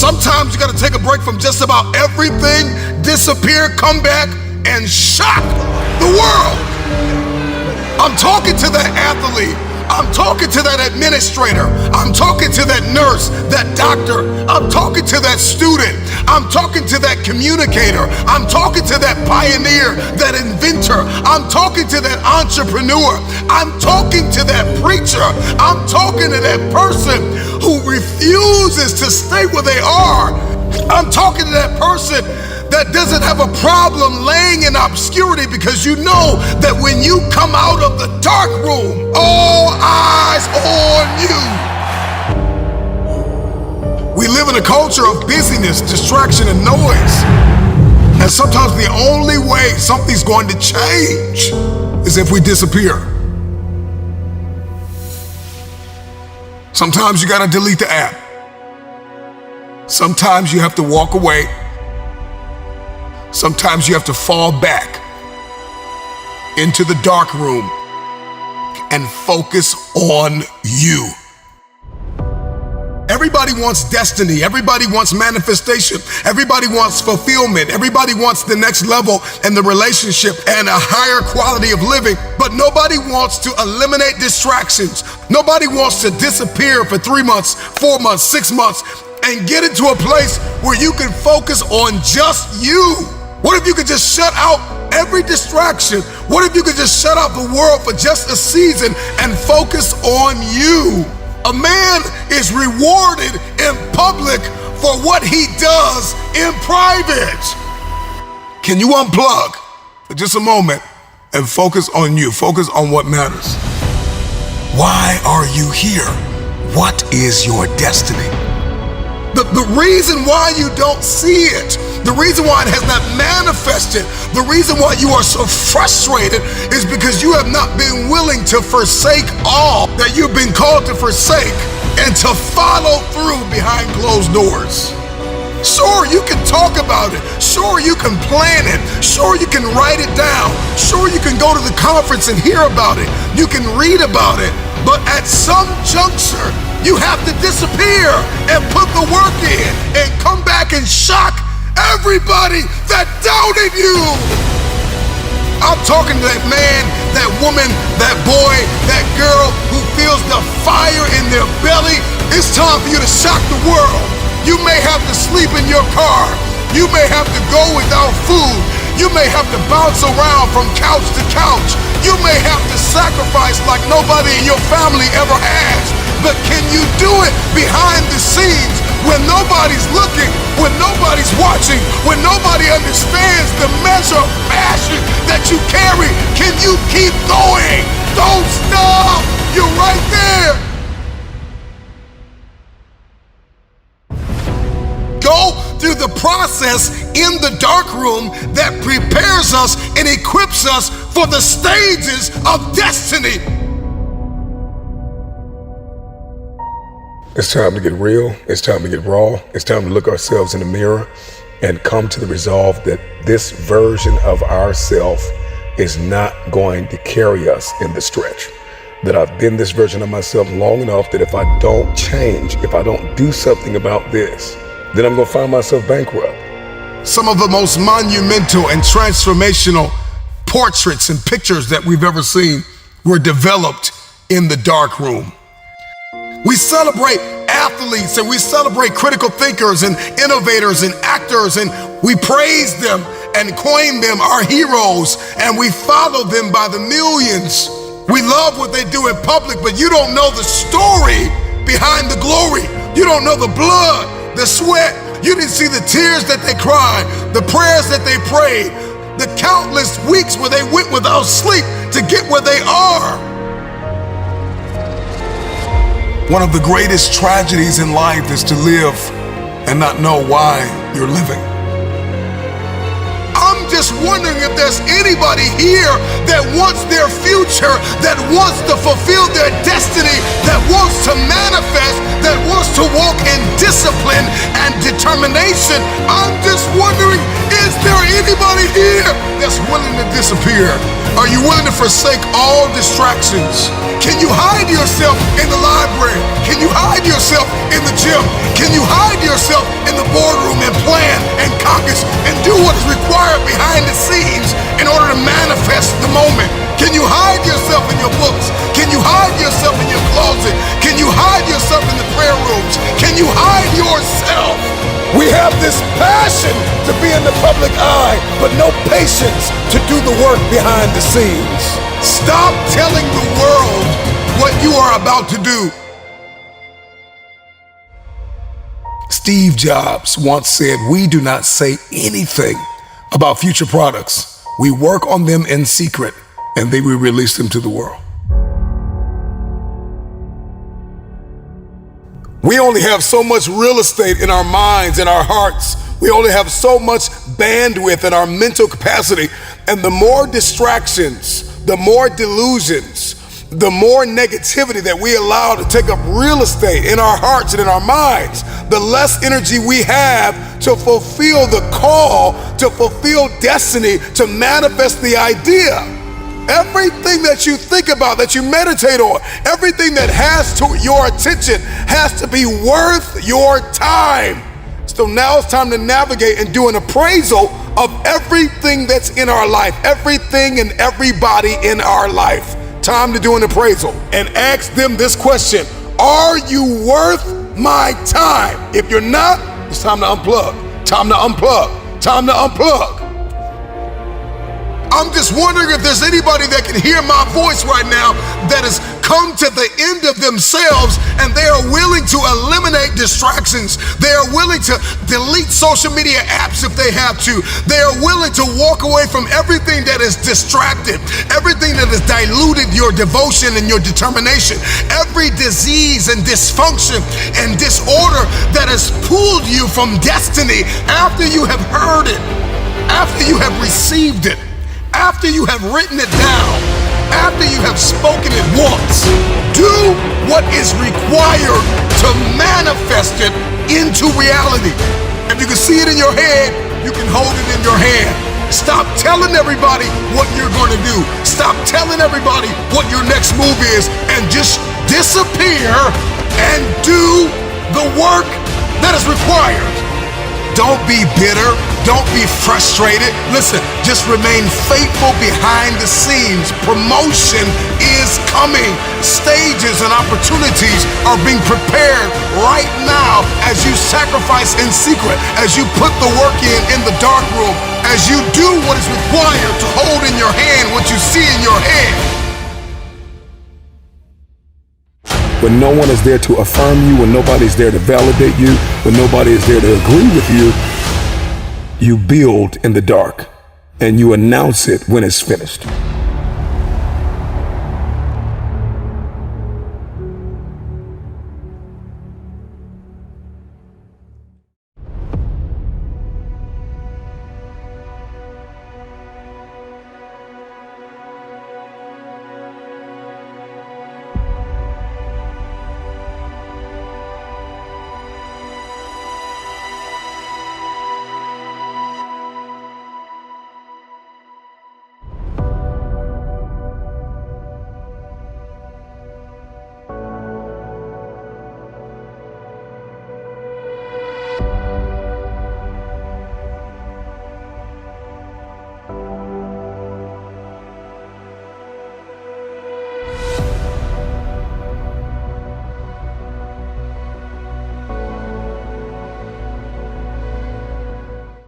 Sometimes you got to take a break from just about everything, disappear, come back, and shock the world. I'm talking to that athlete. I'm talking to that administrator. I'm talking to that nurse, that doctor. I'm talking to that student. I'm talking to that communicator. I'm talking to that pioneer, that inventor. I'm talking to that entrepreneur. I'm talking to that preacher. I'm talking to that person who refuses to stay where they are. I'm talking to that person that doesn't have a problem laying in obscurity, because you know that when you come out of the dark room, all eyes on you. We live in a culture of busyness, distraction, and noise. And sometimes the only way something's going to change is if we disappear. Sometimes you gotta delete the app. Sometimes you have to walk away. Sometimes you have to fall back into the dark room and focus on you. Everybody wants destiny. Everybody wants manifestation. Everybody wants fulfillment. Everybody wants the next level and the relationship and a higher quality of living. But nobody wants to eliminate distractions. Nobody wants to disappear for 3 months, 4 months, 6 months, and get into a place where you can focus on just you. What if you could just shut out every distraction? What if you could just shut out the world for just a season and focus on you? A man is rewarded in public for what he does in private. Can you unplug for just a moment and focus on you? Focus on what matters. Why are you here? What is your destiny? The reason why you don't see it, the reason why it has not manifested, the reason why you are so frustrated is because you have not been willing to forsake all that you've been called to forsake and to follow through behind closed doors. Sure, you can talk about it. Sure, you can plan it. Sure, you can write it down. Sure, you can go to the conference and hear about it. You can read about it. But at some juncture, you have to disappear and put the work in and come back and shock everybody that doubted you. I'm talking to that man, that woman, that boy, that girl who feels the fire in their belly. It's time for you to shock the world. You may have to sleep in your car. You may have to go without food. You may have to bounce around from couch to couch. You may have to sacrifice like nobody in your family ever has. But can you do it behind the scenes when nobody's looking, when nobody's watching, when nobody understands the measure of passion that you carry? Can you keep going? Don't stop. You're right there. Go through the process in the dark room that prepares us and equips us for the stages of destiny. It's time to get real. It's time to get raw. It's time to look ourselves in the mirror and come to the resolve that this version of ourself is not going to carry us in the stretch. That I've been this version of myself long enough that if I don't change, if I don't do something about this, then I'm going to find myself bankrupt. Some of the most monumental and transformational portraits and pictures that we've ever seen were developed in the dark room. We celebrate athletes and we celebrate critical thinkers and innovators and actors, and we praise them and coin them our heroes, and we follow them by the millions. We love what they do in public, but you don't know the story behind the glory. You don't know the blood, the sweat. You didn't see the tears that they cried, the prayers that they prayed, the countless weeks where they went without sleep to get where they are. One of the greatest tragedies in life is to live and not know why you're living. I'm just wondering if there's anybody here that wants their future, that wants to fulfill their destiny, that wants to manifest, that wants to walk in discipline and determination. I'm just wondering, is there anybody here that's willing to disappear? Are you willing to forsake all distractions? Can you hide yourself in the library? Can you hide yourself in the gym? Can you hide yourself in the boardroom and plan and caucus and do what is required behind the scenes in order to manifest the moment? Can you hide yourself in your books? Can you hide yourself in your closet? Can you hide yourself in the prayer rooms? Can you hide yourself? We have this passion to be in the public eye, but no patience to do the work behind the scenes. Stop telling the world what you are about to do. Steve Jobs once said, "We do not say anything about future products. We work on them in secret, and then we release them to the world." We only have so much real estate in our minds and our hearts. We only have so much bandwidth in our mental capacity. And the more distractions, the more delusions, the more negativity that we allow to take up real estate in our hearts and in our minds, the less energy we have to fulfill the call, to fulfill destiny, to manifest the idea. Everything that you think about, that you meditate on, everything that has to your attention has to be worth your time. So now it's time to navigate and do an appraisal of everything that's in our life, everything and everybody in our life. Time to do an appraisal and ask them this question: are you worth my time? If you're not, it's time to unplug. Time to unplug. Time to unplug. I'm just wondering if there's anybody that can hear my voice right now that has come to the end of themselves and they are willing to eliminate distractions. They are willing to delete social media apps if they have to. They are willing to walk away from everything that is distracted, everything that has diluted your devotion and your determination, every disease and dysfunction and disorder that has pulled you from destiny after you have heard it, after you have received it, after you have written it down, after you have spoken it once. Do what is required to manifest it into reality. If you can see it in your head, you can hold it in your hand. Stop telling everybody what you're going to do. Stop telling everybody what your next move is, and just disappear and do the work that is required. Don't be bitter. Don't be frustrated. Listen, just remain faithful behind the scenes. Promotion is coming. Stages and opportunities are being prepared right now as you sacrifice in secret, as you put the work in the dark room, as you do what is required to hold in your hand what you see in your head. When no one is there to affirm you, when nobody's there to validate you, when nobody is there to agree with you, you build in the dark and you announce it when it's finished.